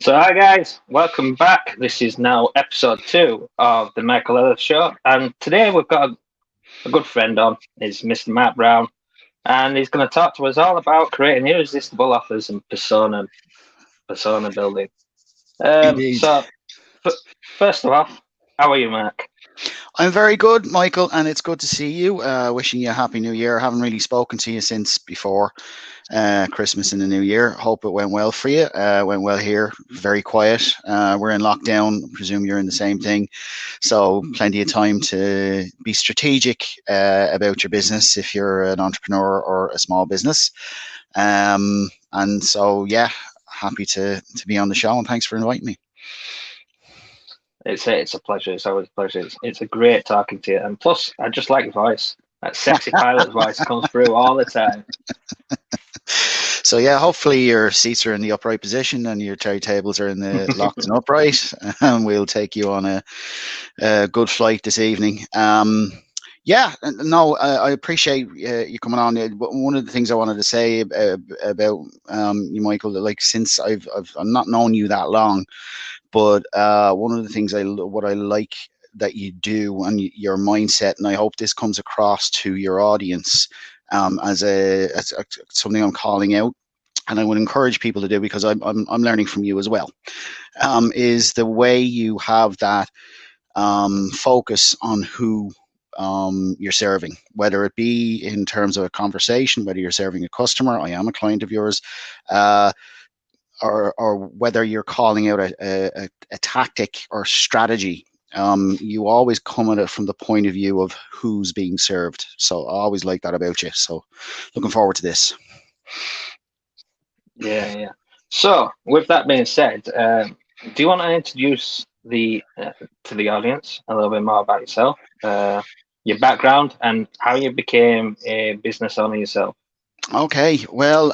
So, hi guys, welcome back. This is now episode two of the Michael Ellis Show, and today we've got a good friend on. Is Mr. Matt Browne, and he's going to talk to us all about creating irresistible offers and persona building. Um, Indeed. so, f- First of all, how are you, Mark? I'm very good, Michael, and it's good to see you. Wishing you a happy new year. I haven't really spoken to you since before Christmas and the new year. Hope it went well for you. Went well here. Very quiet. We're in lockdown. I presume you're in the same thing. So, plenty of time to be strategic about your business if you're an entrepreneur or a small business. And so, yeah, happy to be on the show, and thanks for inviting me. It's a pleasure. It's always a pleasure. It's a great talking to you, and plus, I just like your voice. That sexy pilot voice comes through all the time. So yeah, hopefully your seats are in the upright position and your tray tables are in the locked and upright, and we'll take you on a good flight this evening. Yeah, no, I appreciate you coming on. One of the things I wanted to say about you, Michael, like since I've not known you that long, but one of the things what I like that you do and your mindset, and I hope this comes across to your audience as something I'm calling out, and I would encourage people to do because I'm learning from you as well. Is the way you have that focus on who you're serving, whether it be in terms of a conversation, whether you're serving a customer, I am a client of yours, uh, or whether you're calling out a tactic or strategy. You always come at it from the point of view of who's being served. So I always like that about you. So looking forward to this. Yeah, yeah. So, with that being said, do you want to introduce the to the audience a little bit more about yourself, your background, and how you became a business owner yourself? Okay, well,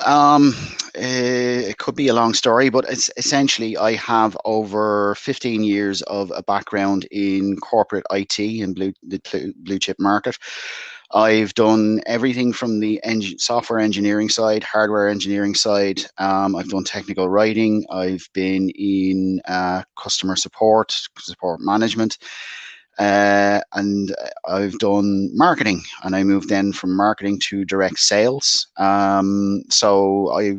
it could be a long story, but it's essentially I have over 15 years of a background in corporate IT and the blue chip market. I've done everything from the software engineering side, hardware engineering side. I've done technical writing. I've been in customer support management. And I've done marketing, and I moved then from marketing to direct sales. So I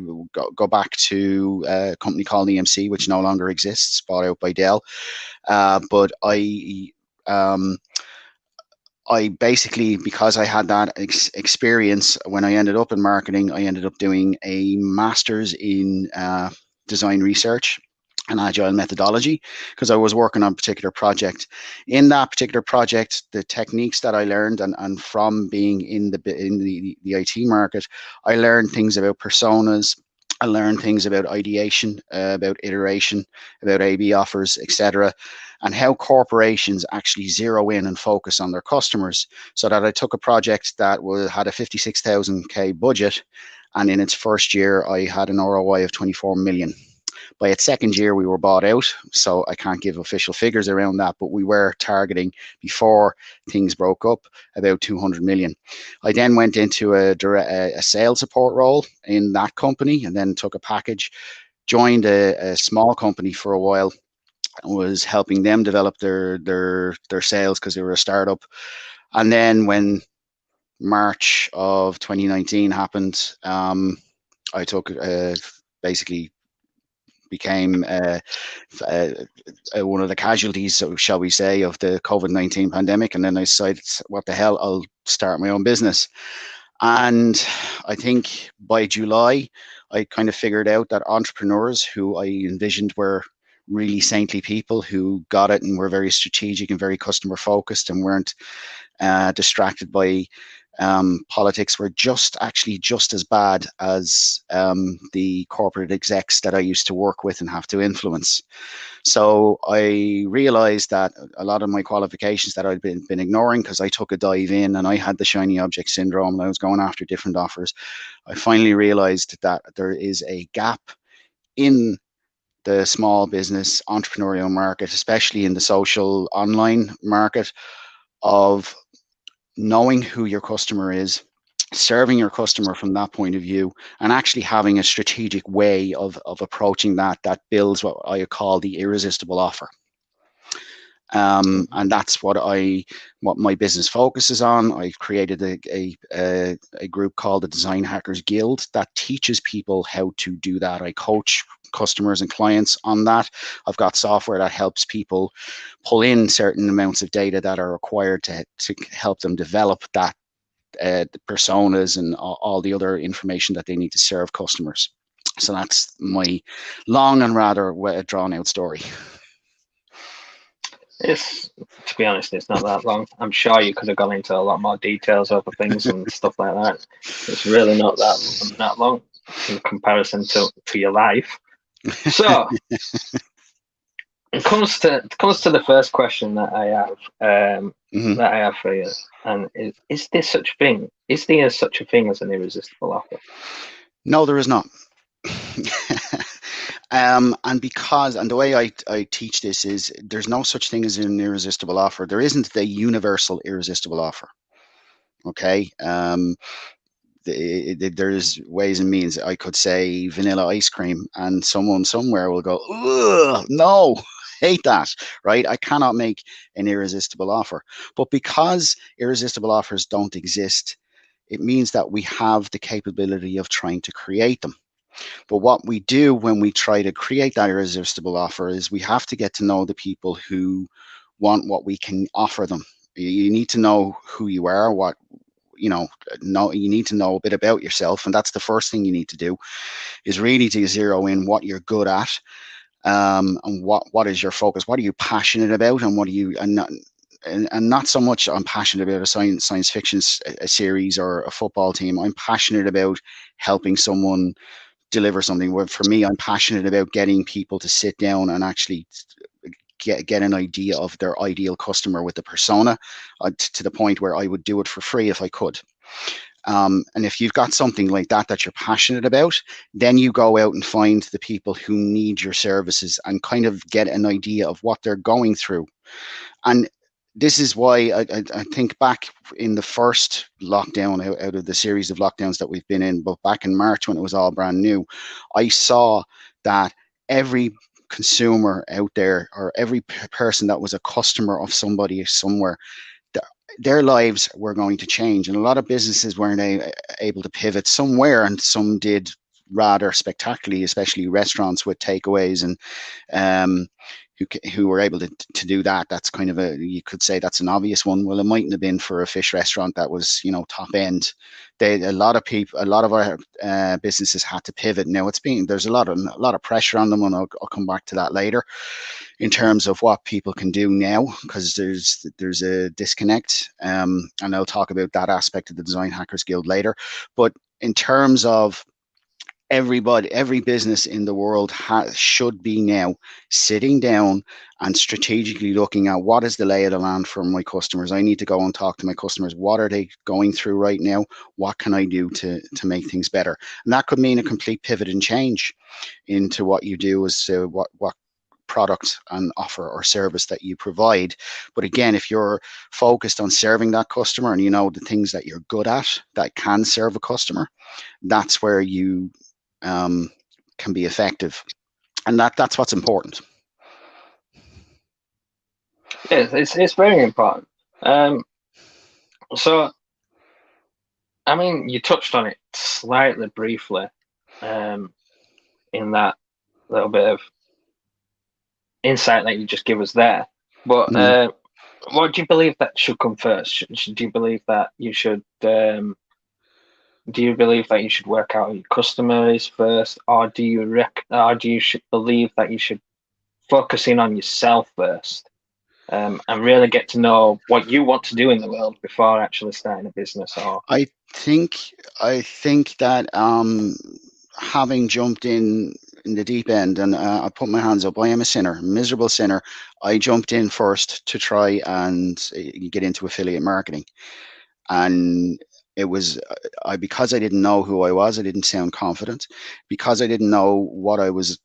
go back to a company called EMC, which no longer exists, bought out by Dell. But um, I basically, because I had that experience when I ended up in marketing, I ended up doing a master's in design research and agile methodology because I was working on a particular project. In that particular project, the techniques that I learned, and from being in the IT market, I learned things about personas. I learned things about ideation, about iteration, about A/B offers, etc., and how corporations actually zero in and focus on their customers. So that I took a project that had a 56,000K budget, and in its first year, I had an ROI of 24 million. By its second year, we were bought out, so I can't give official figures around that, but we were targeting, before things broke up, about 200 million. I then went into a sales support role in that company, and then took a package, joined a small company for a while, and was helping them develop their sales because they were a startup. And then when March of 2019 happened, I took basically became uh, one of the casualties, so shall we say, of the COVID-19 pandemic. And then I decided, what the hell, I'll start my own business. And I think by July, I kind of figured out that entrepreneurs who I envisioned were really saintly people who got it and were very strategic and very customer focused and weren't distracted by politics, were just as bad as the corporate execs that I used to work with and have to influence. So I realized that a lot of my qualifications that I'd been ignoring because I took a dive in and I had the shiny object syndrome and I was going after different offers. I finally realized that there is a gap in the small business entrepreneurial market, especially in the social online market, of knowing who your customer is, serving your customer from that point of view, and actually having a strategic way of approaching that builds what I call the irresistible offer. And that's what my business focuses on. I've created a group called the Design Hackers Guild that teaches people how to do that. I coach customers and clients on that. I've got software that helps people pull in certain amounts of data that are required to help them develop that the personas and all the other information that they need to serve customers. So that's my long and rather drawn out story. It's, to be honest, it's not that long. I'm sure you could have gone into a lot more details over things and stuff like that. It's really not that long in comparison to your life. So it comes to the first question that I have that I have for you, and is there such a thing? Is there such a thing as an irresistible offer? No, there is not. And the way I teach this is there's no such thing as an irresistible offer. There isn't the universal irresistible offer. Okay. There's ways and means. I could say vanilla ice cream, and someone somewhere will go, ugh, no, hate that, right? I cannot make an irresistible offer. But because irresistible offers don't exist, it means that we have the capability of trying to create them. But what we do when we try to create that irresistible offer is we have to get to know the people who want what we can offer them. You need to know who you are, what you need to know a bit about yourself, and that's the first thing you need to do, is really to zero in what you're good at, and what is your focus, what are you passionate about, and what are you and not so much I'm passionate about a science fiction series or a football team. I'm passionate about helping someone deliver something. Where for me, I'm passionate about getting people to sit down and actually get an idea of their ideal customer with the persona, to the point where I would do it for free if I could. And if you've got something like that you're passionate about, then you go out and find the people who need your services and kind of get an idea of what they're going through. And this is why I think back in the first lockdown, out of the series of lockdowns that we've been in, but back in March when it was all brand new, I saw that every consumer out there, or every person that was a customer of somebody somewhere, their lives were going to change. And a lot of businesses weren't able to pivot. Somewhere, and some did rather spectacularly, especially restaurants with takeaways and who were able to do that. That's kind of you could say that's an obvious one. Well, it mightn't have been for a fish restaurant that was, top end. A lot of our businesses had to pivot. Now there's a lot of pressure on them, and I'll come back to that later in terms of what people can do now, because there's a disconnect, and I'll talk about that aspect of the Design Hackers Guild later. But in terms of every business in the world should be now sitting down and strategically looking at what is the lay of the land for my customers. I need to go and talk to my customers. What are they going through right now? What can I do to make things better? And that could mean a complete pivot and change into what you do, as what product and offer or service that you provide. But again, if you're focused on serving that customer, and you know the things that you're good at that can serve a customer, that's where you can be effective, and that's what's important. Yes, it's very important. So, I mean, you touched on it slightly briefly, in that little bit of insight that you just give us there. But what do you believe that should come first? Do you believe that you should? Do you believe that you should work out who your customer is first, or do you believe that you should focus in on yourself first, and really get to know what you want to do in the world before actually starting a business? Or I think that having jumped in the deep end, and I put my hands up, I am a sinner, miserable sinner. I jumped in first to try and get into affiliate marketing, and it was because I didn't know who I was. I didn't sound confident. Because I didn't know what I was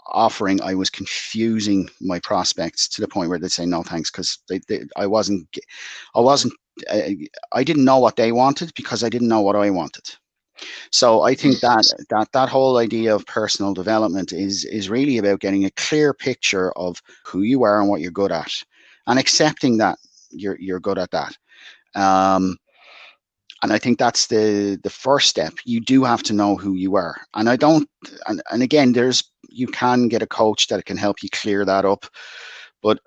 offering, I was confusing my prospects to the point where they'd say no thanks, because I wasn't I didn't know what they wanted because I didn't know what I wanted. So I think that whole idea of personal development is really about getting a clear picture of who you are and what you're good at, and accepting that you're good at that. Um, and I think that's the first step. You do have to know who you are, and I don't. And again, you can get a coach that can help you clear that up, but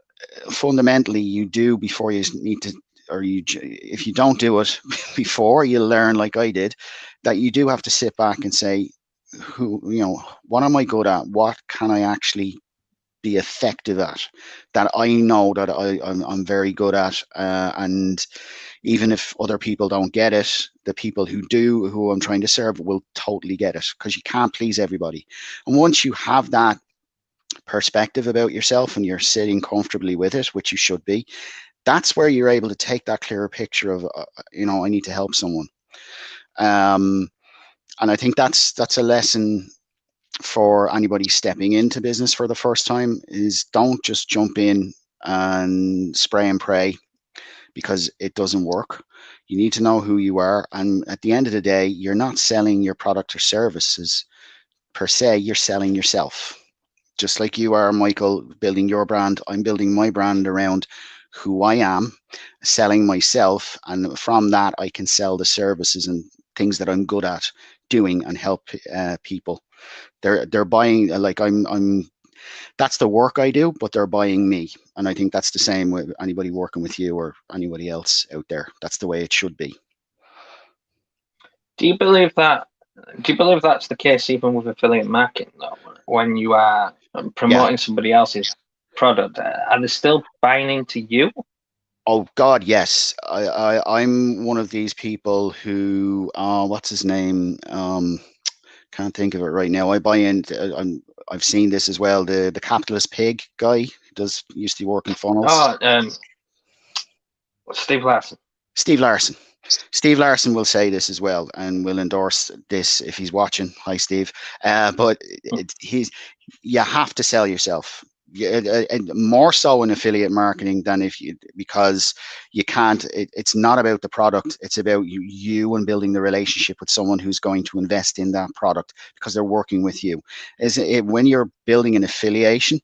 fundamentally, you do before you need to, or if you don't do it before, you learn like I did, that you do have to sit back and say, what am I good at? What can I actually be effective at? That I know that I'm very good at, and even if other people don't get it, the people who do, who I'm trying to serve, will totally get it, because you can't please everybody. And once you have that perspective about yourself and you're sitting comfortably with it, which you should be, that's where you're able to take that clearer picture of, I need to help someone. And I think that's a lesson for anybody stepping into business for the first time, is don't just jump in and spray and pray, because it doesn't work. You need to know who you are. And at the end of the day, you're not selling your product or services per se, you're selling yourself. Just like you are, Michael, building your brand, I'm building my brand around who I am, selling myself, and from that I can sell the services and things that I'm good at doing and help people. They're buying, like I'm. That's the work I do, but they're buying me, and I think that's the same with anybody working with you or anybody else out there. That's the way it should be. Do you believe that? Do you believe that's the case even with affiliate marketing, though? When you are Yeah. promoting somebody else's product, are they still buying into you? Oh God, yes. I'm one of these people who, what's his name? Can't think of it right now. I buy in. I've seen this as well. The capitalist pig guy used to work in funnels. Oh, Steve Larson. Steve Larson. Steve Larson will say this as well, and will endorse this if he's watching. Hi, Steve. But you have to sell yourself. More so in affiliate marketing than because you can't. It's not about the product. It's about you and building the relationship with someone who's going to invest in that product because they're working with you. When you're building an affiliation,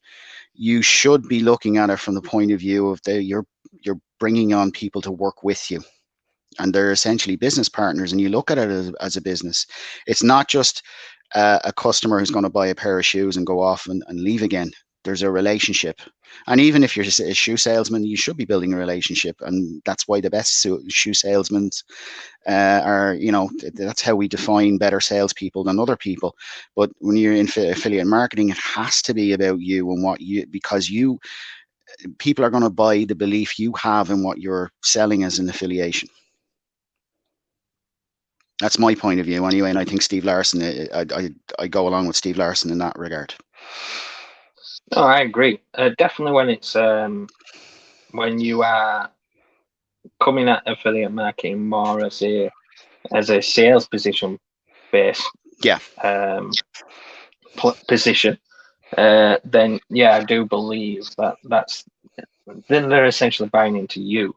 you should be looking at it from the point of view of you're bringing on people to work with you, and they're essentially business partners, and you look at it as a business. It's not just a customer who's going to buy a pair of shoes and go off and leave again. There's a relationship. And even if you're a shoe salesman, you should be building a relationship. And that's why the best shoe salesmen are, that's how we define better salespeople than other people. But when you're in affiliate marketing, it has to be about you and because people are going to buy the belief you have in what you're selling as an affiliation. That's my point of view anyway, and I think Steve Larson, I go along with Steve Larson in that regard. No, I agree. Definitely when it's when you are coming at affiliate marketing more as a sales position based position, then yeah, I do believe then they're essentially buying into you,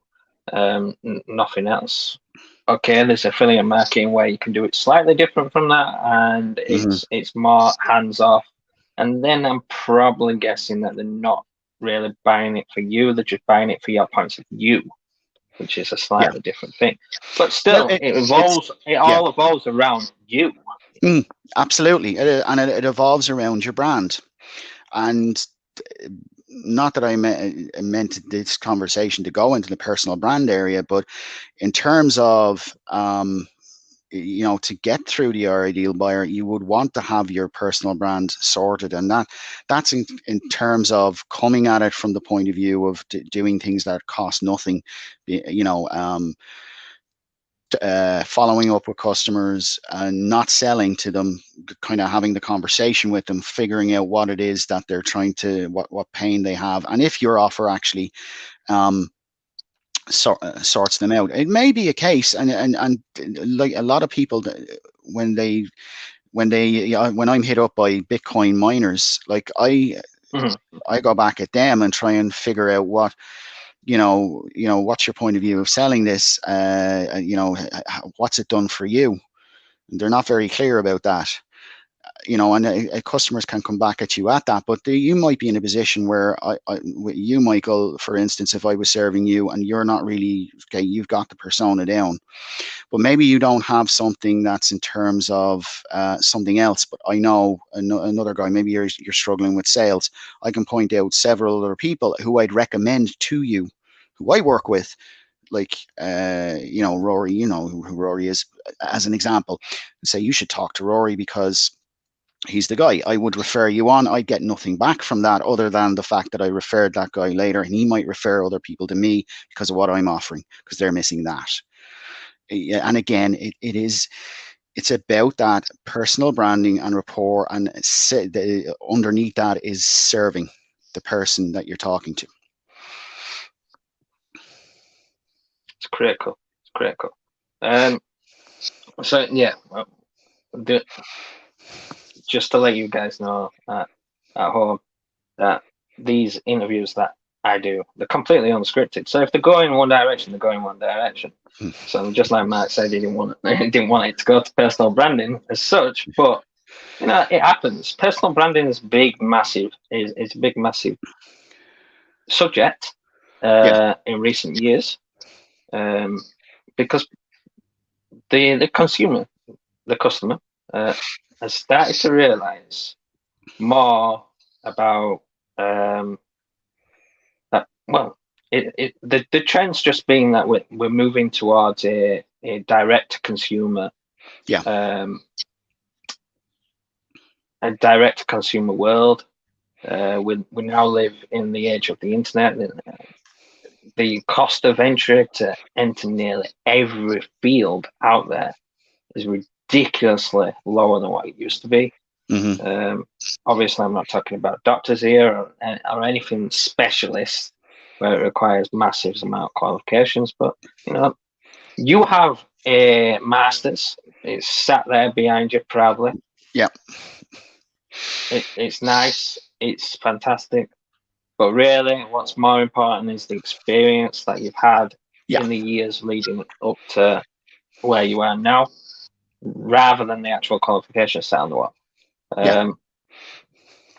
nothing else. Okay, there's affiliate marketing where you can do it slightly different from that, and it's more hands off. And then I'm probably guessing that they're not really buying it for you; they're just buying it for your points of view, which is a slightly different thing. But still, it evolves. It all evolves around you. Absolutely, and it evolves around your brand. And not that I meant this conversation to go into the personal brand area, but in terms of to get through the ideal buyer, you would want to have your personal brand sorted, and that's in terms of coming at it from the point of view of doing things that cost nothing, following up with customers and not selling to them, kind of having the conversation with them, figuring out what it is that they're trying to, what pain they have, and if your offer actually sorts them out. It may be a case, and like a lot of people, when I'm hit up by Bitcoin miners, like I go back at them and try and figure out what's your point of view of selling this? What's it done for you? They're not very clear about that. And customers can come back at you at that, but you might be in a position where you, Michael, for instance, if I was serving you and you're not really, okay, you've got the persona down, but maybe you don't have something that's in terms of something else. But I know another guy, maybe you're struggling with sales. I can point out several other people who I'd recommend to you, who I work with, like Rory, who Rory is, as an example. Say you should talk to Rory because he's the guy. I would refer you on. I get nothing back from that other than the fact that I referred that guy later, and he might refer other people to me because of what I'm offering, because they're missing that. And again, it's about that personal branding and rapport, and underneath that is serving the person that you're talking to. It's critical. It's critical. So yeah, just to let you guys know at home that these interviews that I do, they're completely unscripted. So if they go in one direction, they're going one direction. So just like Mark said, he didn't want it to go to personal branding as such, but it happens. Personal branding is big, massive. It's a big, massive subject in recent years, because the consumer, the customer, has started to realize more about that. Well, the trend's just being that we're moving towards a direct consumer, a direct consumer world. We now live in the age of the internet. The cost of entry to enter nearly every field out there is ridiculously lower than what it used to be. Mm-hmm. Obviously, I'm not talking about doctors here or anything specialist where it requires massive amount of qualifications. But you have a master's. It's sat there behind you proudly. Yeah. It's nice. It's fantastic. But really, what's more important is the experience that you've had in the years leading up to where you are now, rather than the actual qualification set on the wall. And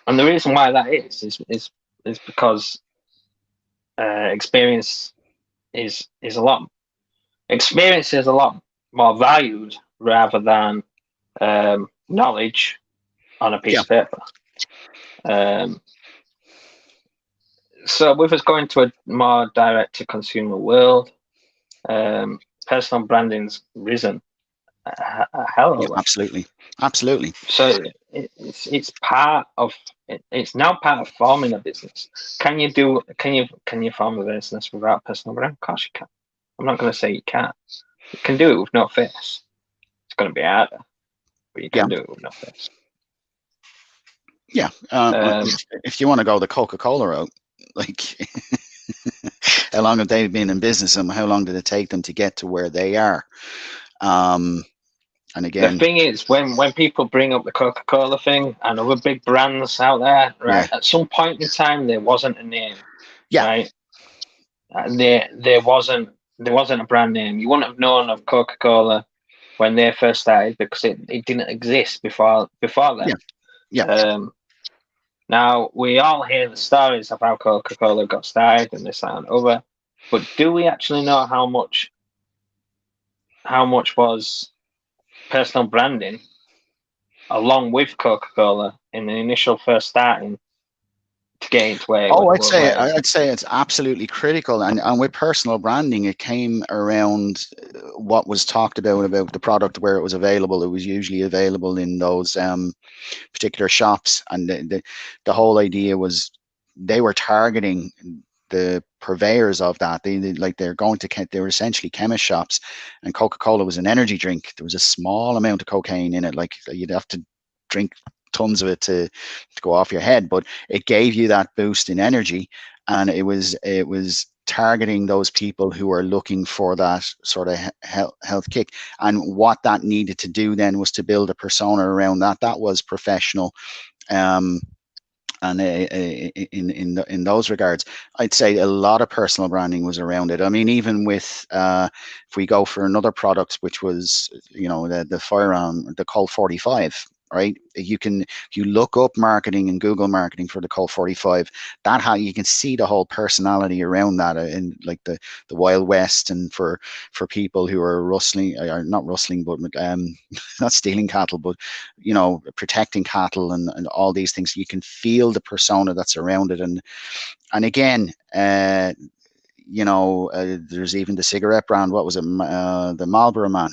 the reason why that is because experience is a lot more valued rather than knowledge on a piece of paper. So with us going to a more direct to consumer world, personal branding's risen a hell of a lot. Absolutely. So it's part of it's now part of forming a business. Can you form a business without personal brand? Of course you can. I'm not going to say you can't. You can do it with no face. It's going to be harder, but you can do it with no face. Yeah. If you want to go the Coca-Cola route, like how long have they been in business and how long did it take them to get to where they are? And again, the thing is, when people bring up the Coca-Cola thing and other big brands out there, right? At some point in time, there wasn't a name, right? And there wasn't a brand name. You wouldn't have known of Coca-Cola when they first started because it didn't exist before then. Now we all hear the stories of how Coca-Cola got started and this that, and other, but do we actually know how much was personal branding along with Coca-Cola in the initial first starting to get into where? I'd say it's absolutely critical, and with personal branding, it came around what was talked about the product where it was available. It was usually available in those particular shops, and the whole idea was they were targeting the purveyors of that. They were essentially chemist shops, and Coca-Cola was an energy drink. There was a small amount of cocaine in it. Like you'd have to drink tons of it to go off your head, but it gave you that boost in energy, and it was targeting those people who are looking for that sort of health kick. And what that needed to do then was to build a persona around that was professional, And in those regards, I'd say a lot of personal branding was around it. I mean, even with if we go for another product, which was the firearm, the Colt 45. Right, you look up marketing and Google marketing for the Colt 45. That how you can see the whole personality around that in like the Wild West, and for people who are rustling, or not rustling, but not stealing cattle, but protecting cattle, and all these things. You can feel the persona that's around it, and again, there's even the cigarette brand. What was it? The Marlboro Man,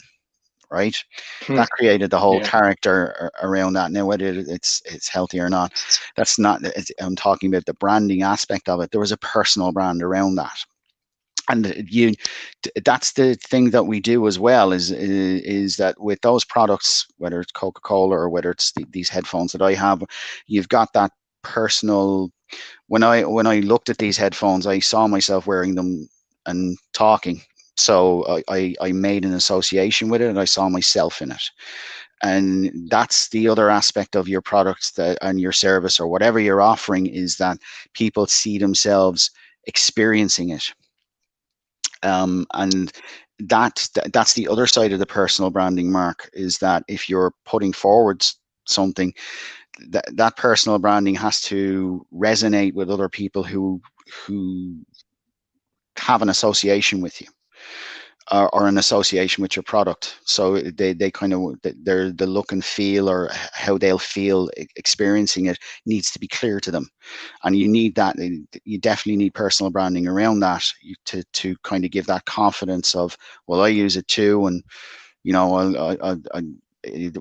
right? Hmm. That created the whole Yeah. character around that. Now, whether it's healthy or not, that's not. I'm talking about the branding aspect of it. There was a personal brand around that. And that's the thing that we do as well, is that with those products, whether it's Coca-Cola or whether it's these headphones that I have, you've got that personal. When I looked at these headphones, I saw myself wearing them and talking. So I made an association with it, and I saw myself in it. And that's the other aspect of your products and your service or whatever you're offering, is that people see themselves experiencing it. And that's the other side of the personal branding, Mark, is that if you're putting forward something, that personal branding has to resonate with other people who have an association with you, or an association with your product. So they kind of, the look and feel, or how they'll feel experiencing it, needs to be clear to them. And you need that. You definitely need personal branding around that, to kind of give that confidence of, well, I use it too. And I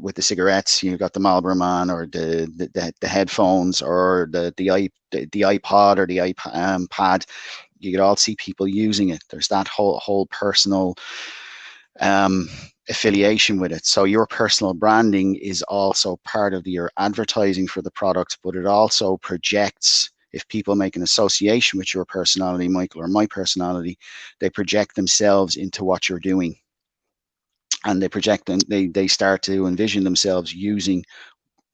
with the cigarettes, you've got the Marlboro Man, or the headphones, or the iPod, or the iPad. You could all see people using it. There's that whole personal affiliation with it. So your personal branding is also part of your advertising for the product, but it also projects. If people make an association with your personality, Michael, or my personality, they project themselves into what you're doing, and they start to envision themselves using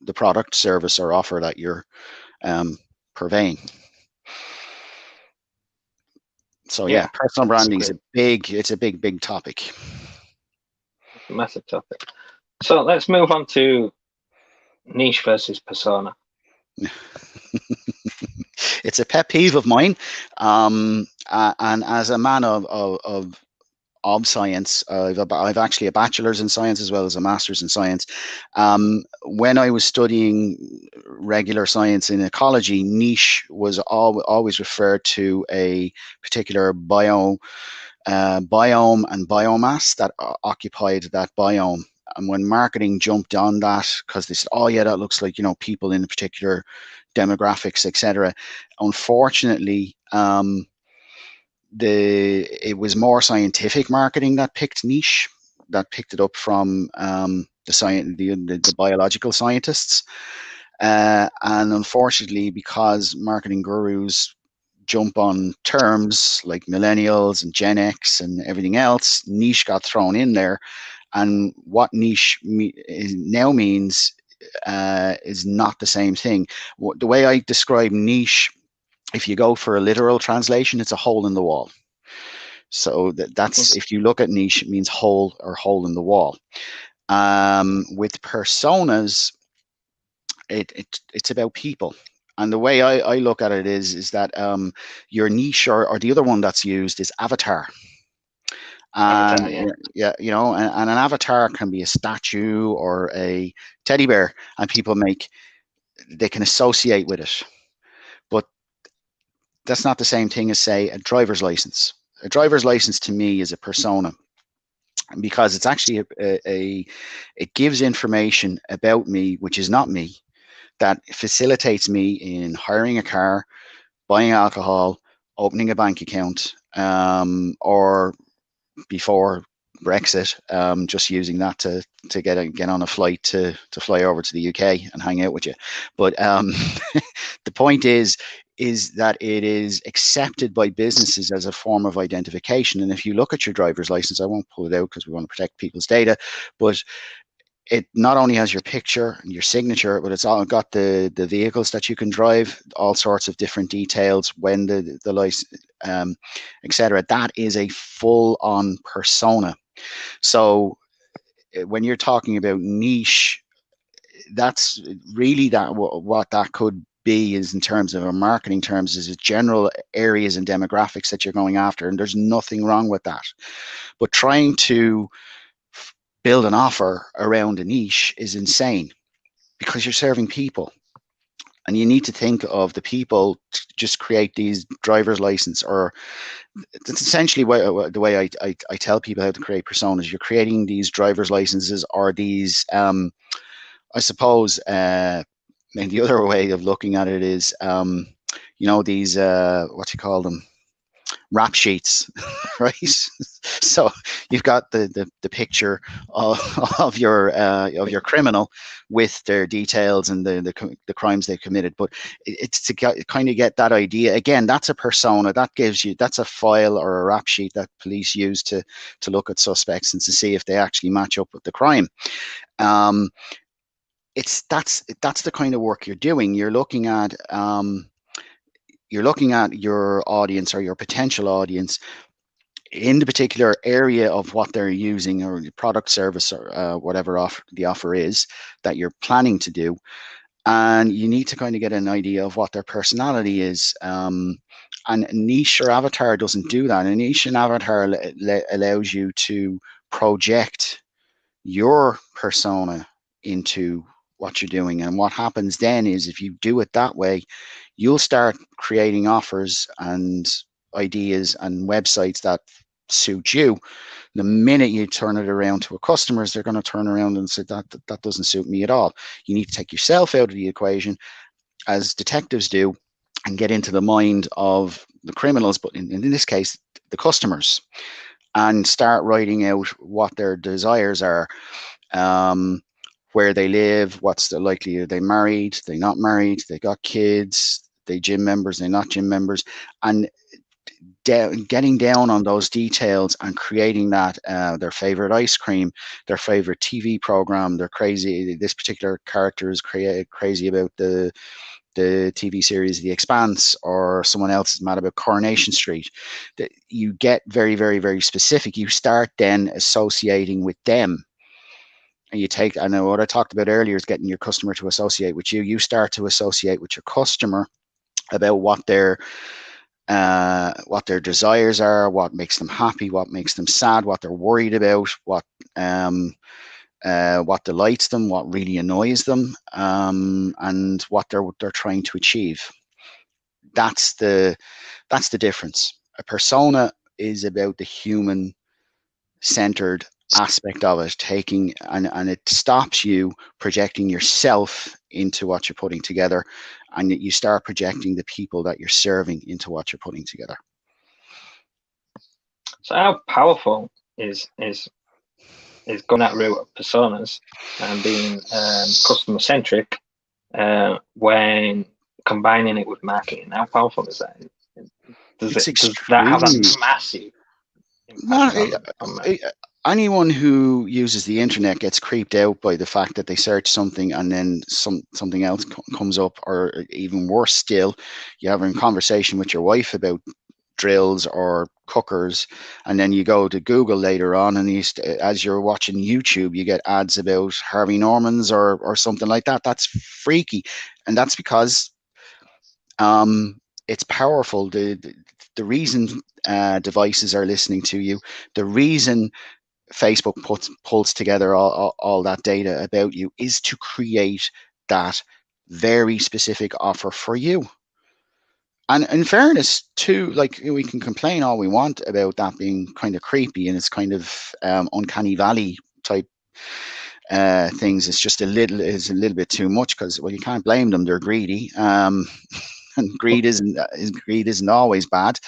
the product, service, or offer that you're purveying. So yeah, personal branding is it's a big topic. It's a massive topic. So let's move on to niche versus persona. It's a pet peeve of mine, and as a man of science, I've actually a bachelor's in science as well as a master's in science. When I was studying regular science in ecology, niche was always referred to a particular biome and biomass that occupied that biome. And when marketing jumped on that, because they said, "Oh yeah, that looks like people in a particular demographics, etc." Unfortunately, it was more scientific marketing that picked niche, that picked it up from the biological scientists, and unfortunately, because marketing gurus jump on terms like millennials and Gen X and everything else, niche got thrown in there. And what niche now means is not the same thing. The way I describe niche, if you go for a literal translation, it's a hole in the wall. So that's, if you look at niche, it means hole, or hole in the wall. With personas, it's about people. And the way I look at it is that your niche, or the other one that's used, is avatar. And yeah, and an avatar can be a statue or a teddy bear, and people they can associate with it. But that's not the same thing as, say, a driver's license. A driver's license to me is a persona, because it's actually it gives information about me, which is not me, that facilitates me in hiring a car, buying alcohol, opening a bank account, or before Brexit, just using that to get on a flight to fly over to the UK and hang out with you. But the point is that it is accepted by businesses as a form of identification. And if you look at your driver's license, I won't pull it out because we want to protect people's data, but it not only has your picture and your signature, but it's all got the vehicles that you can drive, all sorts of different details, when the lights, etc. That is a full-on persona. So when you're talking about niche, that's really what that could be, is in terms of our marketing terms, is general areas and demographics that you're going after, and there's nothing wrong with that. But trying to build an offer around a niche is insane, because you're serving people, and you need to think of the people to just create these driver's license, or that's essentially the way I tell people how to create personas. You're creating these driver's licenses, or these I suppose, and the other way of looking at it is, these, what you call them, rap sheets, right? So you've got the picture of your criminal with their details and the crimes they committed. But it's to kind of get that idea. Again, that's a persona. That's a file or a rap sheet that police use to look at suspects and to see if they actually match up with the crime. That's the kind of work you're doing. You're looking at your audience, or your potential audience, in the particular area of what they're using, or the product, service, or whatever the offer is that you're planning to do. And you need to kind of get an idea of what their personality is. And niche or avatar doesn't do that. A niche and avatar allows you to project your persona into what you're doing. And what happens then is, if you do it that way, you'll start creating offers and ideas and websites that suit you. The minute you turn it around to a customer, they're going to turn around and say that doesn't suit me at all. You need to take yourself out of the equation, as detectives do, and get into the mind of the criminals, but in this case, the customers, and start writing out what their desires are, where they live, what's the likelihood. Are they married? They not married? They got kids? They gym members? They not gym members? And getting down on those details and creating that, their favorite ice cream, their favorite TV program. They're crazy. This particular character is crazy about the TV series The Expanse, or someone else is mad about Coronation Street. That you get very, very, very specific. You start then associating with them. And you take, I know what I talked about earlier is getting your customer to associate with you. You start to associate with your customer about what their desires are, what makes them happy, what makes them sad, what they're worried about, what delights them, what really annoys them, and what they're trying to achieve. That's the difference. A persona is about the human centered aspect of it, taking and it stops you projecting yourself into what you're putting together, and you start projecting the people that you're serving into what you're putting together. So how powerful is going that route of personas and being customer centric when combining it with marketing? How powerful is that? Does that have a massive impact on anyone who uses the internet gets creeped out by the fact that they search something and then something else comes up, or even worse still, you're having a conversation with your wife about drills or cookers, and then you go to Google later on, and as you're watching YouTube, you get ads about Harvey Norman's or something like that. That's freaky, and that's because it's powerful. The reason devices are listening to you, the reason Facebook pulls together all that data about you, is to create that very specific offer for you. And in fairness, too, like, we can complain all we want about that being kind of creepy, and it's kind of uncanny valley type things. It's just a little bit too much, because, well, you can't blame them. They're greedy, and greed isn't always bad.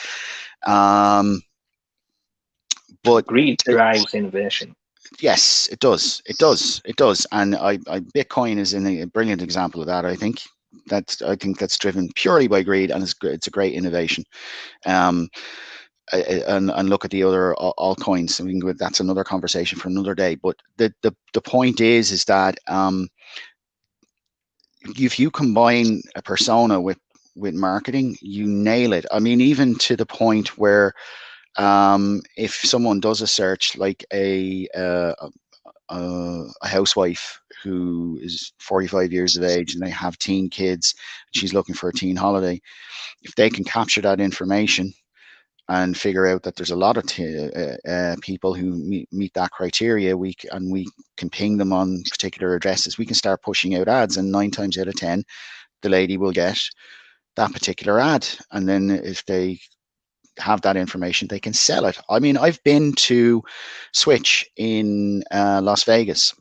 But greed drives innovation. Yes, it does. And Bitcoin is a brilliant example of that. I think that's driven purely by greed, and it's a great innovation. and look at the other altcoins. That's another conversation for another day. But the point is that if you combine a persona with marketing, you nail it. I mean, even to the point where if someone does a search like a housewife who is 45 years of age and they have teen kids, she's looking for a teen holiday, if they can capture that information and figure out that there's a lot of people who meet that criteria, we can ping them on particular addresses. We can start pushing out ads, and 9 times out of 10, the lady will get that particular ad. And then if they have that information, they can sell it. I mean, I've been to Switch in Las Vegas,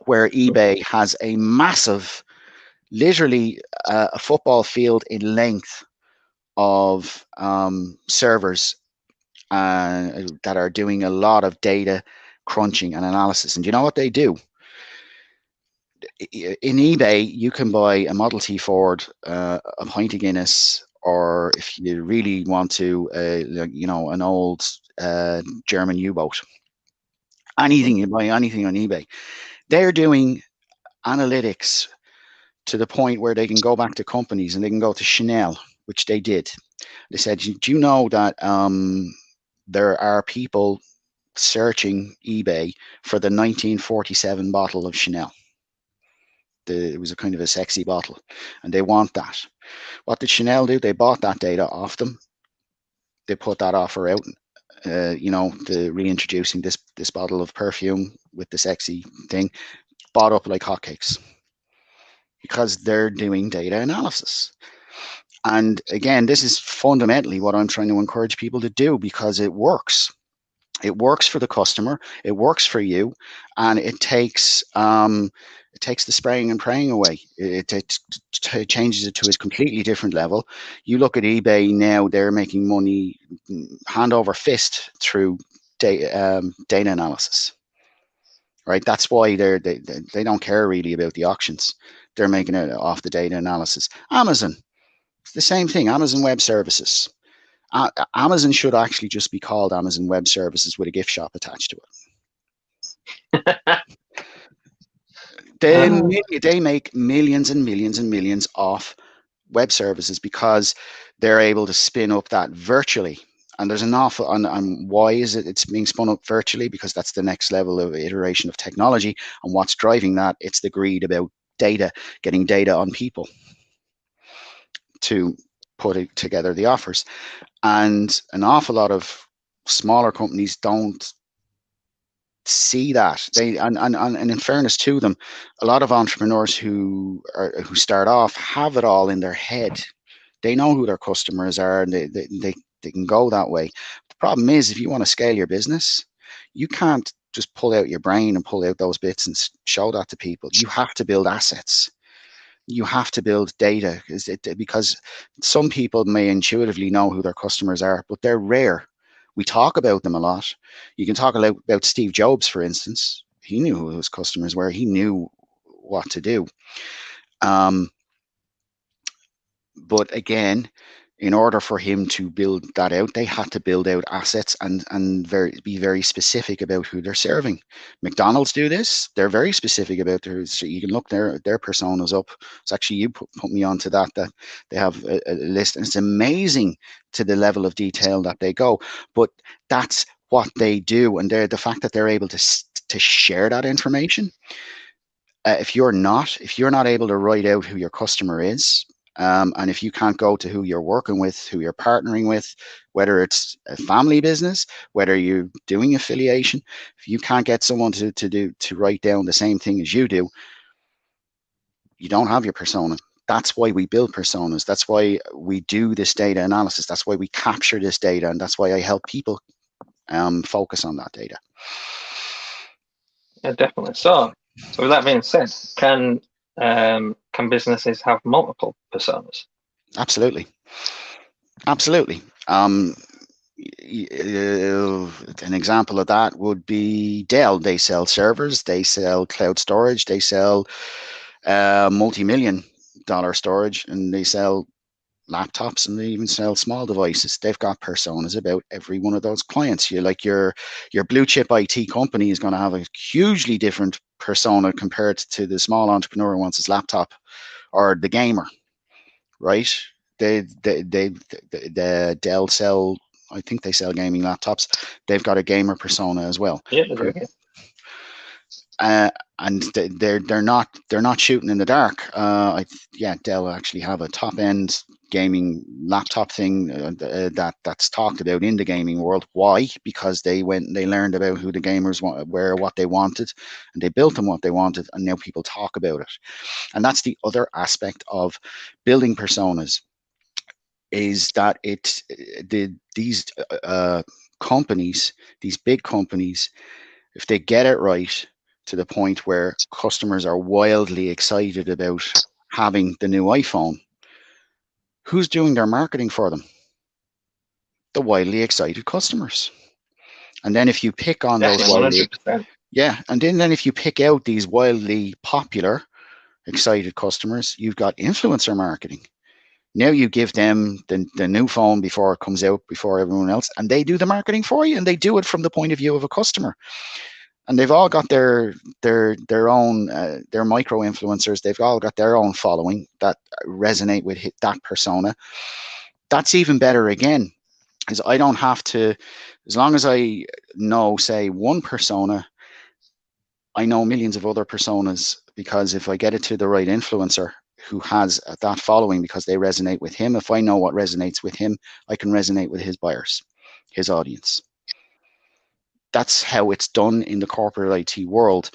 where eBay has a massive, literally a football field in length of servers that are doing a lot of data crunching and analysis. And you know what they do? In eBay, you can buy a Model T Ford, a pint of Guinness, or if you really want to, an old German U-boat. Anything, you buy anything on eBay. They're doing analytics to the point where they can go back to companies and they can go to Chanel, which they did. They said, do you know that there are people searching eBay for the 1947 bottle of Chanel? It was a kind of a sexy bottle, and they want that. What did Chanel do? They bought that data off them. They put that offer out, the reintroducing this bottle of perfume with the sexy thing, bought up like hotcakes, because they're doing data analysis. And again, this is fundamentally what I'm trying to encourage people to do, because it works. It works for the customer, it works for you, and it takes the spraying and praying away. It changes it to a completely different level. You look at eBay now; they're making money hand over fist through data analysis. Right? That's why they don't care really about the auctions. They're making it off the data analysis. Amazon, it's the same thing. Amazon Web Services. Amazon should actually just be called Amazon Web Services with a gift shop attached to it. They make millions and millions and millions off web services because they're able to spin up that virtually. And there's an awful, and why is it's being spun up virtually? Because that's the next level of iteration of technology. And what's driving that? It's the greed about data, getting data on people to put together the offers. And an awful lot of smaller companies don't see that. And in fairness to them, a lot of entrepreneurs who start off have it all in their head. They know who their customers are, and they can go that way. The problem is, if you want to scale your business, you can't just pull out your brain and pull out those bits and show that to people. You have to build assets. You have to build data, because some people may intuitively know who their customers are, but they're rare. We talk about them a lot. You can talk about Steve Jobs, for instance. He knew who his customers were. He knew what to do. But again, in order for him to build that out, they had to build out assets and be very specific about who they're serving. McDonald's do this. They're very specific about so you can look their personas up. It's actually you put me onto that they have a list, and it's amazing to the level of detail that they go. But that's what they do, and the fact that they're able to share that information. If you're not able to write out who your customer is, and if you can't go to who you're working with, who you're partnering with, whether it's a family business, whether you're doing affiliation, if you can't get someone to write down the same thing as you do, you don't have your persona. That's why we build personas. That's why we do this data analysis. That's why we capture this data, and that's why I help people focus on that data. Yeah, definitely. So with that being said, can businesses have multiple personas? Absolutely. An example of that would be Dell. They sell servers, they sell cloud storage, they sell multi-million-dollar storage, and they sell laptops and they even sell small devices. They've got personas about every one of those clients. You like your blue chip IT company is going to have a hugely different persona compared to the small entrepreneur who wants his laptop, or the gamer, right? The Dell sell, I think they sell gaming laptops. They've got a gamer persona as well. Yeah, they do, yeah. And they're not shooting in the dark. Dell actually have a top end gaming laptop thing that's talked about in the gaming world. Why? Because they learned about who the gamers were, what they wanted, and they built them what they wanted, and now people talk about it. And that's the other aspect of building personas, is that these companies, these big companies, if they get it right to the point where customers are wildly excited about having the new iPhone, who's doing their marketing for them? The wildly excited customers. And then if you pick on those wildly, 100%. and then if you pick out these wildly popular, excited customers, you've got influencer marketing. Now you give them the new phone before it comes out, before everyone else, and they do the marketing for you, and they do it from the point of view of a customer. And they've all got their own their micro influencers. They've all got their own following that resonate with that persona. That's even better again, because I don't have to, as long as I know, say, one persona, I know millions of other personas, because if I get it to the right influencer who has that following because they resonate with him, if I know what resonates with him, I can resonate with his buyers, his audience. That's how it's done in the corporate IT world,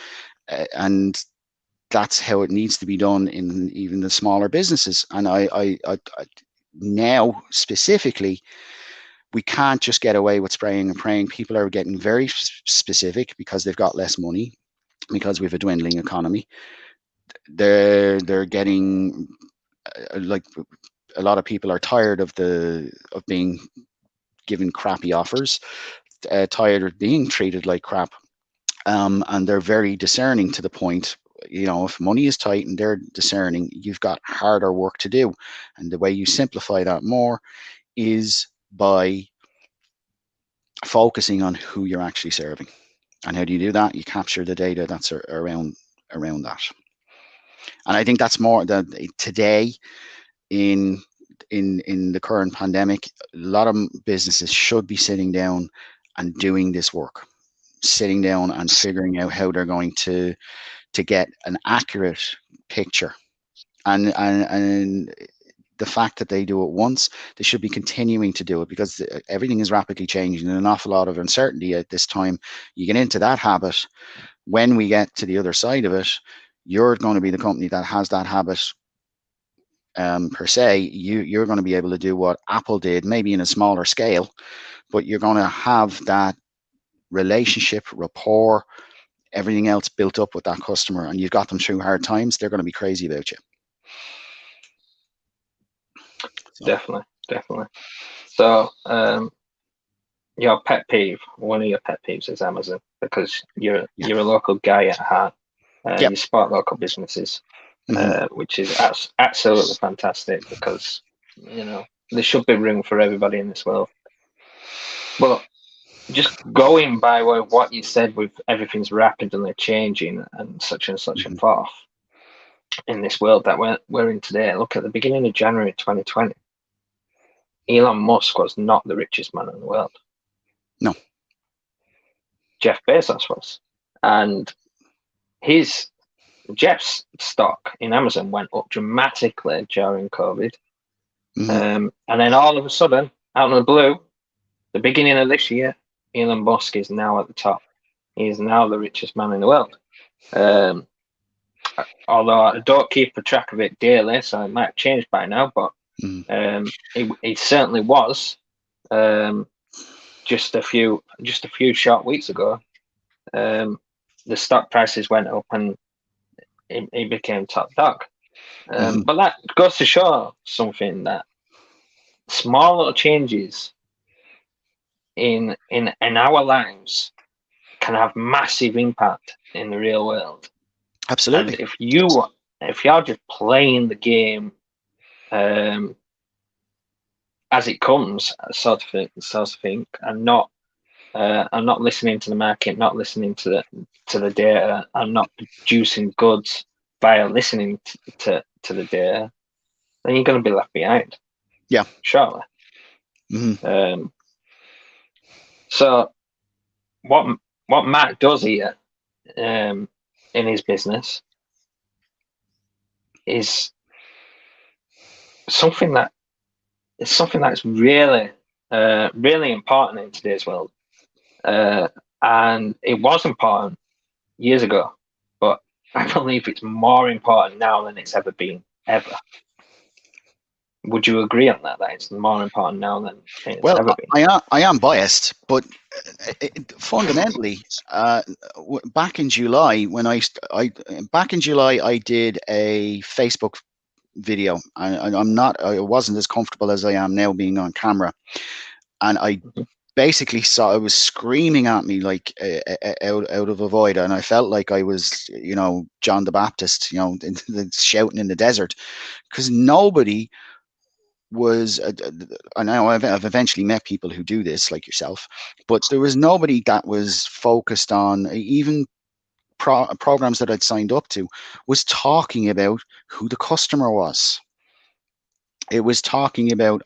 and that's how it needs to be done in even the smaller businesses. And I now specifically, we can't just get away with spraying and praying. People are getting very specific because they've got less money, because we have a dwindling economy. They're getting like, a lot of people are tired of being given crappy offers, tired of being treated like crap, and they're very discerning to the point. If money is tight and they're discerning, you've got harder work to do. And the way you simplify that more is by focusing on who you're actually serving. And how do you do that? You capture the data that's around that. And I think that's more that today, in the current pandemic, a lot of businesses should be sitting down and doing this work, sitting down and figuring out how they're going to get an accurate picture. And the fact that they do it once, they should be continuing to do it, because everything is rapidly changing and an awful lot of uncertainty at this time. You get into that habit. When we get to the other side of it, you're going to be the company that has that habit. Per se, you're going to be able to do what Apple did, maybe in a smaller scale, but you're going to have that relationship, rapport, everything else built up with that customer, and you've got them through hard times. They're going to be crazy about you. So. Definitely. So, your pet peeve, one of your pet peeves is Amazon, because you're a local guy at heart. You support local businesses, which is absolutely fantastic, because there should be room for everybody in this world. Well, just going by what you said, with everything's rapidly changing and such and forth in this world that we're in today. Look, at the beginning of January 2020, Elon Musk was not the richest man in the world. No. Jeff Bezos was. And Jeff's stock in Amazon went up dramatically during COVID. And then all of a sudden, out of the blue, the beginning of this year, Elon Musk is now at the top. He is now the richest man in the world. Although I don't keep a track of it daily, so it might have changed by now, but it certainly was just a few short weeks ago. The stock prices went up and it became top dog. But that goes to show something, that small little changes in our lives can have massive impact in the real world. Absolutely. And if you're just playing the game as it comes, sort of thing, and not I'm not listening to the market, not listening to the data. I'm not producing goods via listening to the data. Then you're going to be left behind. Yeah. Surely. Mm-hmm. So what Matt does here in his business is something that is something that's really really important in today's world. And it was important years ago, but I believe it's more important now than it's ever been, ever. Would you agree on that? That it's more important now than it's Well, ever been? I am biased, but fundamentally, back in July when back in July I did a Facebook video. I wasn't as comfortable as I am now being on camera, and I basically saw it was screaming at me like out of a void, and I felt like I was, John the Baptist, shouting in the desert, because nobody was. I know I've eventually met people who do this like yourself, but there was nobody that was focused on, even programs that I'd signed up to, was talking about who the customer was. It was talking about,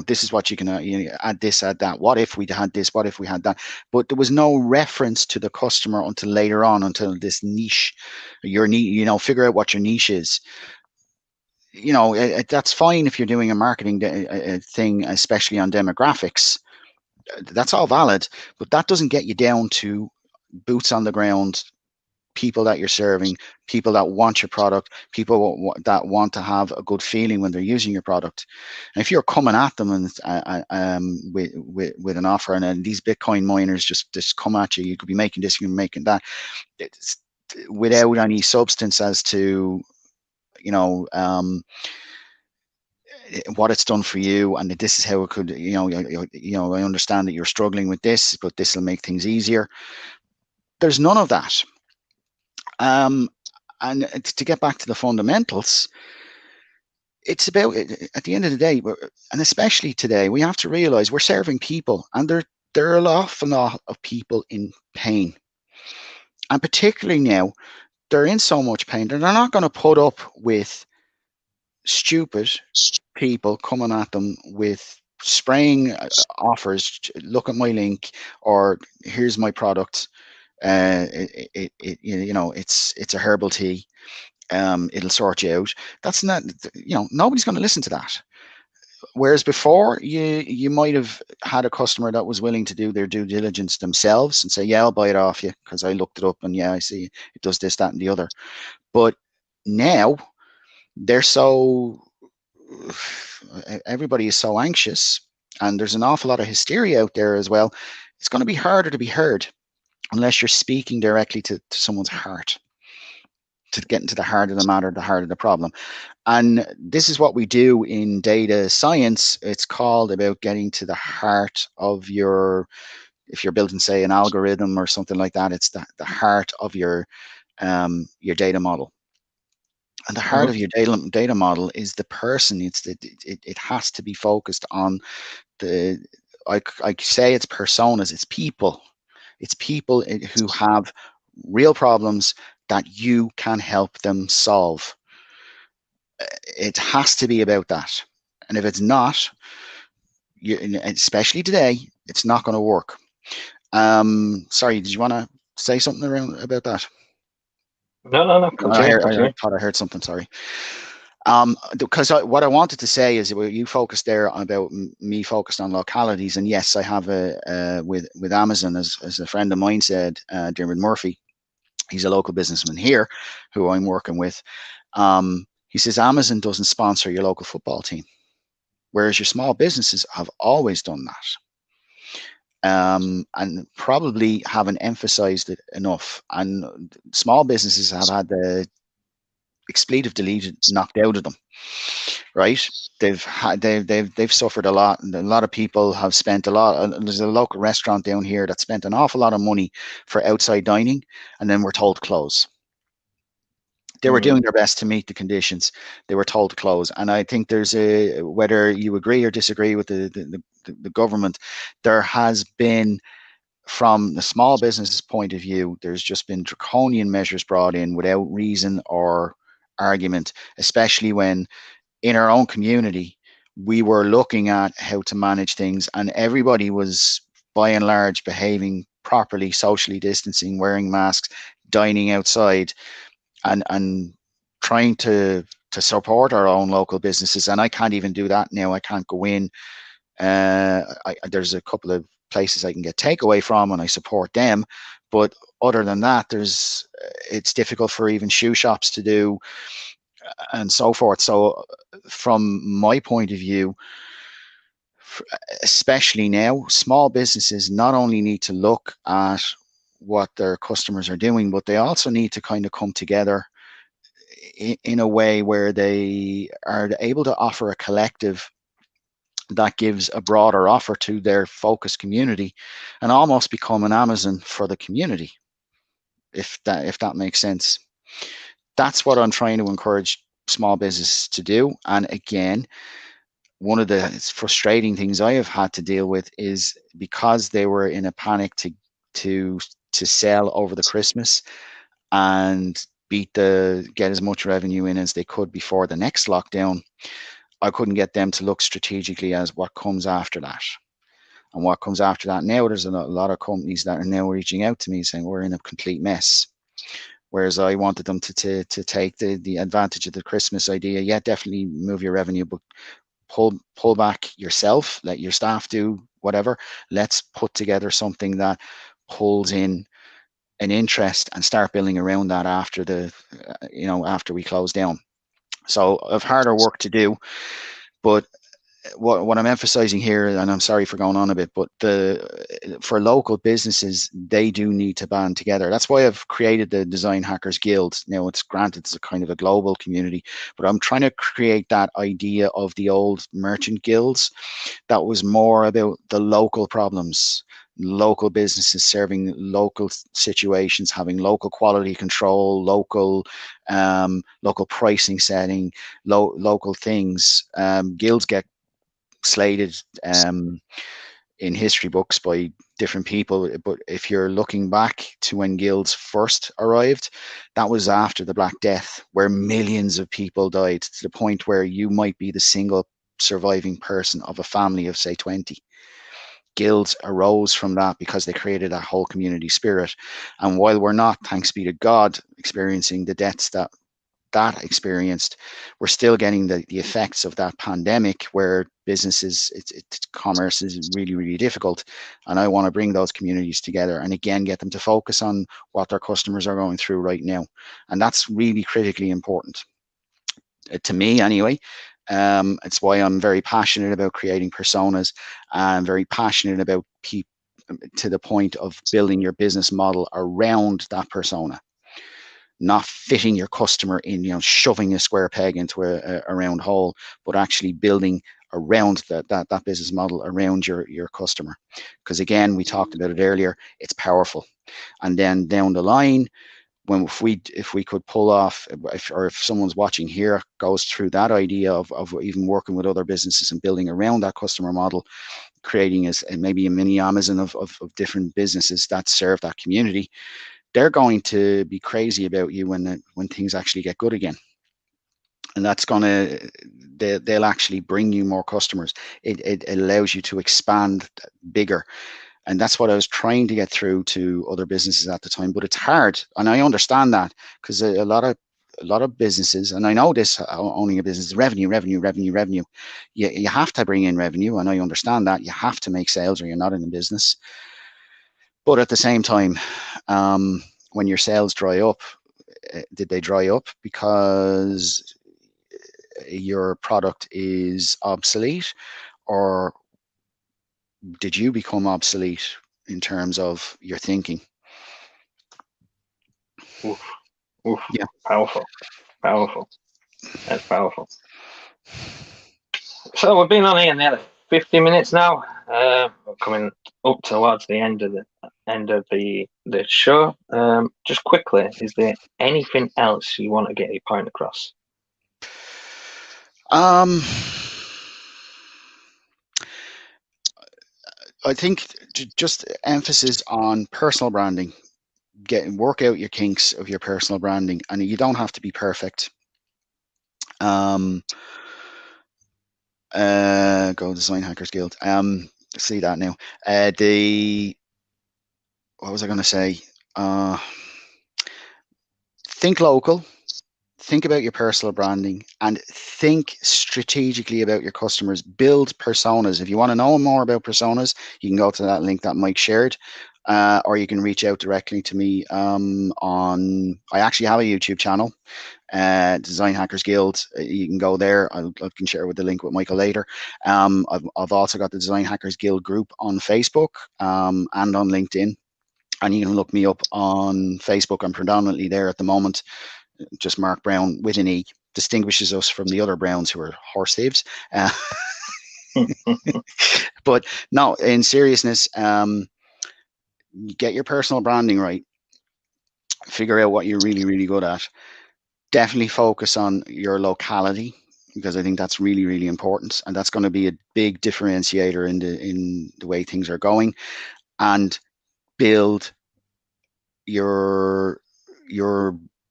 this is what you can add this, add that. What if we had this? What if we had that? But there was no reference to the customer until later on, until this niche, your niche, figure out what your niche is. That's fine if you're doing a marketing thing, especially on demographics. That's all valid, but that doesn't get you down to boots on the ground, people that you're serving, people that want your product, people that want to have a good feeling when they're using your product. And if you're coming at them and with an offer, and then these Bitcoin miners just come at you, you could be making this, you could be making that, without any substance as to what it's done for you, and that this is how it could, I understand that you're struggling with this, but this will make things easier. There's none of that. And to get back to the fundamentals, it's about, at the end of the day, and especially today, we have to realize we're serving people, and there are an awful lot of people in pain. And particularly now, they're in so much pain that they're not going to put up with stupid people coming at them with spraying offers. Look at my link, or here's my product. It's a herbal tea. It'll sort you out. That's not, nobody's going to listen to that. Whereas before, you might have had a customer that was willing to do their due diligence themselves and say, yeah, I'll buy it off you because I looked it up and yeah, I see it does this, that, and the other. But now they're everybody is so anxious, and there's an awful lot of hysteria out there as well. It's going to be harder to be heard unless you're speaking directly to someone's heart, to get into the heart of the matter, the heart of the problem. And this is what we do in data science. It's called about getting to the heart of if you're building, say, an algorithm or something like that, it's the heart of your data model. And the heart of your data model is the person. It has to be focused on I say it's personas, it's people. It's people who have real problems that you can help them solve. It has to be about that. And if it's not, especially today, it's not going to work. Sorry, did you want to say something about that? No. Continue. I thought I heard something. Sorry. Because what I wanted to say is, you focused there about me focused on localities, and yes, I have with Amazon, as a friend of mine said, Dermot Murphy. He's a local businessman here who I'm working with. He says Amazon doesn't sponsor your local football team, whereas your small businesses have always done that. And probably haven't emphasized it enough. And small businesses have had the expletive deleted knocked out of them, right? They've suffered a lot, and a lot of people have spent a lot. There's a local restaurant down here that spent an awful lot of money for outside dining, and then we're told close. They were doing their best to meet the conditions. They were told to close. And I think there's a, whether you agree or disagree with the government, there has been, from the small business point of view, there's just been draconian measures brought in without reason or argument, especially when in our own community, we were looking at how to manage things, and everybody was by and large behaving properly, socially distancing, wearing masks, dining outside, and trying to support our own local businesses. And I can't even do that now. I can't go in. There's a couple of places I can get takeaway from, and I support them. But other than that, it's difficult for even shoe shops to do, and so forth. So, from my point of view, especially now, small businesses not only need to look at what their customers are doing, but they also need to kind of come together in a way where they are able to offer a collective that gives a broader offer to their focus community, and almost become an Amazon for the community, if that makes sense. That's what I'm trying to encourage small business to do. And again, one of the frustrating things I have had to deal with is, because they were in a panic to sell over the Christmas and get as much revenue in as they could before the next lockdown, I couldn't get them to look strategically as what comes after that. And what comes after that now, there's a lot of companies that are now reaching out to me saying we're in a complete mess. Whereas I wanted them to take the advantage of the Christmas idea. Yeah, definitely move your revenue, but pull back yourself, let your staff do whatever. Let's put together something that pulls in an interest and start building around that after after we close down. So I've harder work to do, but what I'm emphasizing here, and I'm sorry for going on a bit, but for local businesses, they do need to band together. That's why I've created the Design Hackers Guild. Now, it's granted it's a kind of a global community, but I'm trying to create that idea of the old merchant guilds that was more about the local problems, local businesses serving local situations, having local quality control, local pricing setting, local things. Guilds get slated in history books by different people, but if you're looking back to when guilds first arrived, that was after the Black Death, where millions of people died, to the point where you might be the single surviving person of a family of, say, 20. Guilds arose from that because they created a whole community spirit. And while we're not, thanks be to God, experiencing the deaths that experienced, we're still getting the effects of that pandemic, where businesses, it's commerce is really, really difficult. And I want to bring those communities together and again get them to focus on what their customers are going through right now. And that's really critically important to me anyway. It's why I'm very passionate about creating personas. I'm very passionate about people, to the point of building your business model around that persona, not fitting your customer in, shoving a square peg into a round hole, but actually building around that business model around your customer. Because again, we talked about it earlier, it's powerful. And then down the line, if we could pull off, if someone's watching here goes through that idea of even working with other businesses and building around that customer model, creating maybe a mini Amazon of different businesses that serve that community, they're going to be crazy about you when things actually get good again. And that's they'll actually bring you more customers. It allows you to expand bigger. And that's what I was trying to get through to other businesses at the time. But it's hard. And I understand that, because a lot of businesses, and I know this, owning a business, revenue. You have to bring in revenue. And I understand that. You have to make sales or you're not in the business. But at the same time, when your sales dry up, did they dry up because your product is obsolete, or did you become obsolete in terms of your thinking? Oof, oof. Yeah. Powerful. That's powerful. So we've been on here nearly 50 minutes now. We're coming up towards the end of the the show. Just quickly, is there anything else you want to get your point across? Um, I think just emphasis on personal branding. Work out your kinks of your personal branding, and you don't have to be perfect. Go Design Hackers Guild. See that now. What was I going to say? Think local. Think about your personal branding and think strategically about your customers. Build personas. If you want to know more about personas, you can go to that link that Mike shared, or you can reach out directly to me I actually have a YouTube channel, Design Hackers Guild. You can go there. I can share with the link with Michael later. I've also got the Design Hackers Guild group on Facebook and on LinkedIn. And you can look me up on Facebook. I'm predominantly there at the moment. Just Mark Browne with an E distinguishes us from the other Browns who are horse thieves. But no, in seriousness, get your personal branding right. Figure out what you're really, really good at. Definitely focus on your locality, because I think that's really, really important, and that's going to be a big differentiator in the way things are going. And build your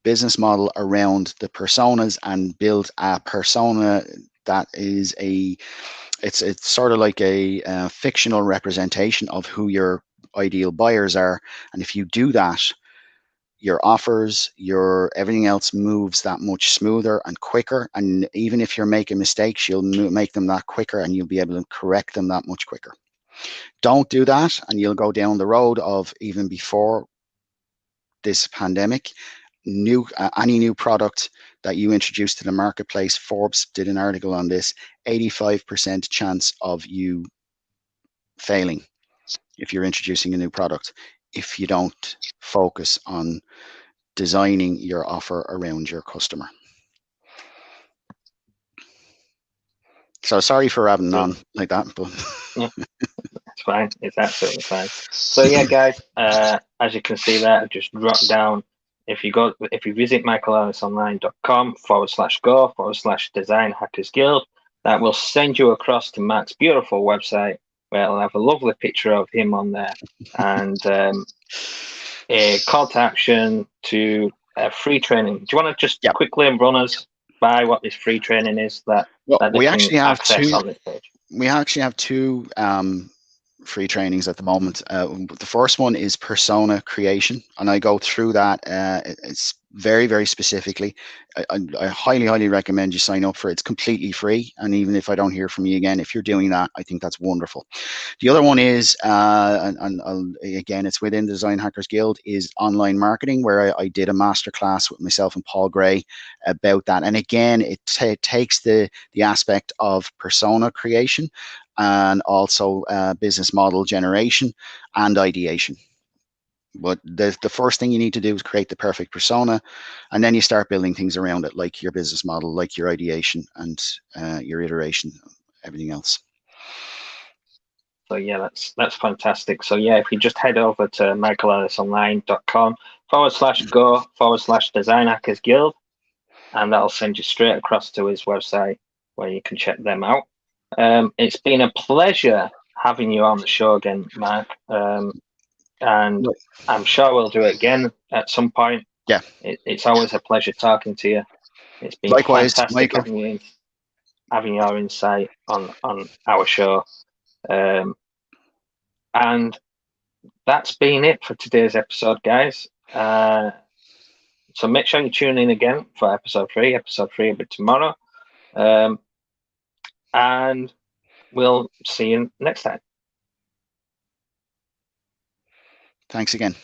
business model around the personas, and build a persona that is it's sort of like a fictional representation of who your ideal buyers are. And if you do that, your offers, your everything else moves that much smoother and quicker. And even if you're making mistakes, you'll make them that quicker, and you'll be able to correct them that much quicker. Don't do that, and you'll go down the road of, even before this pandemic, any new product that you introduce to the marketplace. Forbes did an article on this. 85% chance of you failing if you're introducing a new product, if you don't focus on designing your offer around your customer. So sorry for having on like that, but yeah, it's fine. It's absolutely fine. So yeah, guys, as you can see there, I just dropped down. If you visit michaeleellisonline.com/go/design hackers guild, that will send you across to Matt's beautiful website, where it'll have a lovely picture of him on there, and a call to action to free training. Do you want to just quickly run us by what this free training is that we actually have two on this page? We actually have two free trainings at the moment. The first one is persona creation, and I go through that. It's very, very specifically. I highly, highly recommend you sign up for it. It's completely free, and even if I don't hear from you again, if you're doing that, I think that's wonderful. The other one is, again, it's within the Design Hackers Guild, is online marketing, where I did a masterclass with myself and Paul Gray about that. And again, it takes the aspect of persona creation, and also business model generation and ideation. But the first thing you need to do is create the perfect persona, and then you start building things around it, like your business model, like your ideation, and your iteration, everything else. So yeah, that's fantastic. So yeah, if you just head over to michaeleellisonline.com/go/design hackers guild, and that'll send you straight across to his website, where you can check them out. It's been a pleasure having you on the show again, Mark. And I'm sure we'll do it again at some point. Yeah, it's always a pleasure talking to you. It's been likewise, fantastic Michael. having your insight on our show. And that's been it for today's episode, guys. So make sure you tune in again for episode 3. Episode 3 will be tomorrow. And we'll see you next time. Thanks again.